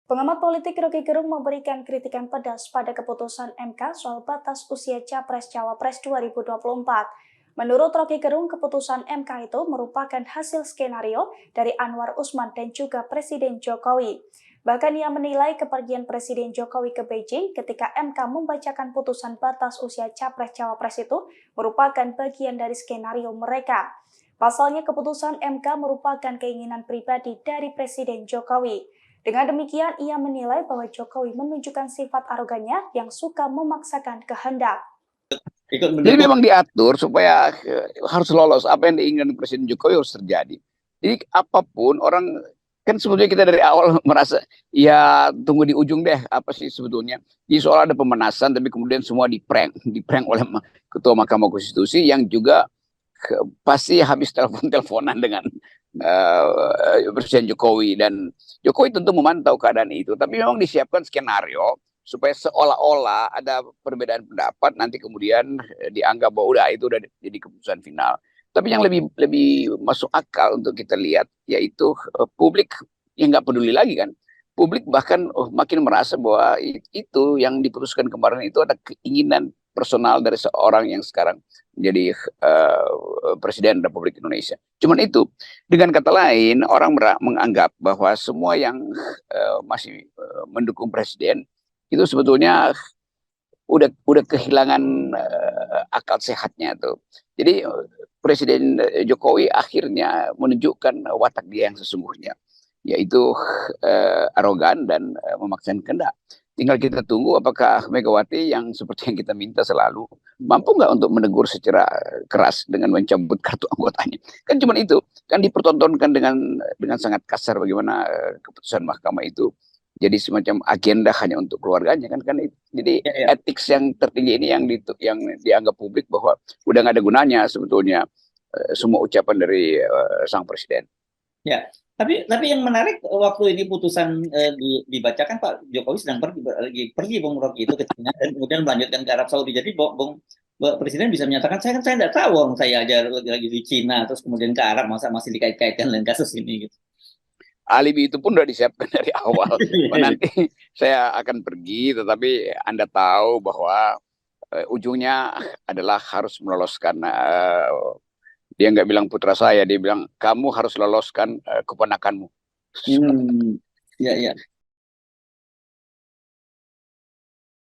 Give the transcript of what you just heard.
Pengamat politik Rocky Gerung memberikan kritikan pedas pada keputusan MK soal batas usia Capres-Cawapres 2024. Menurut Rocky Gerung, keputusan MK itu merupakan hasil skenario dari Anwar Usman dan juga Presiden Jokowi. Bahkan ia menilai kepergian Presiden Jokowi ke Beijing ketika MK membacakan putusan batas usia Capres-Cawapres itu merupakan bagian dari skenario mereka. Pasalnya keputusan MK merupakan keinginan pribadi dari Presiden Jokowi. Dengan demikian, ia menilai bahwa Jokowi menunjukkan sifat arogannya yang suka memaksakan kehendak. Jadi memang diatur supaya harus lolos apa yang diinginkan Presiden Jokowi harus terjadi. Jadi apapun orang kan sebetulnya kita dari awal merasa ya tunggu di ujung deh apa sih sebetulnya. Jadi soal ada pemanasan tapi kemudian semua diprank oleh Ketua Mahkamah Konstitusi yang juga pasti habis telepon-teleponan dengan Presiden Jokowi, dan Jokowi tentu memantau keadaan itu, tapi memang disiapkan skenario supaya seolah-olah ada perbedaan pendapat nanti kemudian dianggap bahwa udah itu udah jadi keputusan final. Tapi yang lebih masuk akal untuk kita lihat yaitu publik yang nggak peduli lagi kan. Publik bahkan makin merasa bahwa itu yang diputuskan kemarin itu ada keinginan personal dari seorang yang sekarang menjadi Presiden Republik Indonesia. Cuman itu, dengan kata lain, orang menganggap bahwa semua yang masih mendukung Presiden itu sebetulnya udah kehilangan akal sehatnya tuh. Jadi Presiden Jokowi akhirnya menunjukkan watak dia yang sesungguhnya, yaitu arogan dan memaksakan kehendak. Tinggal kita tunggu apakah Megawati yang seperti yang kita minta selalu mampu nggak untuk menegur secara keras dengan mencabut kartu anggotanya. Kan cuma itu, kan dipertontonkan dengan sangat kasar bagaimana keputusan mahkamah itu jadi semacam agenda hanya untuk keluarganya kan jadi etik yang tertinggi ini yang dianggap publik bahwa udah nggak ada gunanya sebetulnya semua ucapan dari sang presiden. Ya, tapi yang menarik waktu ini putusan dibacakan Pak Jokowi sedang pergi Bung Rocky itu ke China dan kemudian melanjutkan ke Arab Saudi. Jadi Bung Presiden bisa menyatakan saya tidak tahu saya aja lagi di China terus kemudian ke Arab masa masih dikait-kaitkan dengan kasus ini gitu. Alibi itu pun sudah disiapkan dari awal. Nanti saya akan pergi, tetapi Anda tahu bahwa ujungnya adalah harus meloloskan. Dia nggak bilang putra saya, dia bilang kamu harus loloskan keponakanmu. Ya.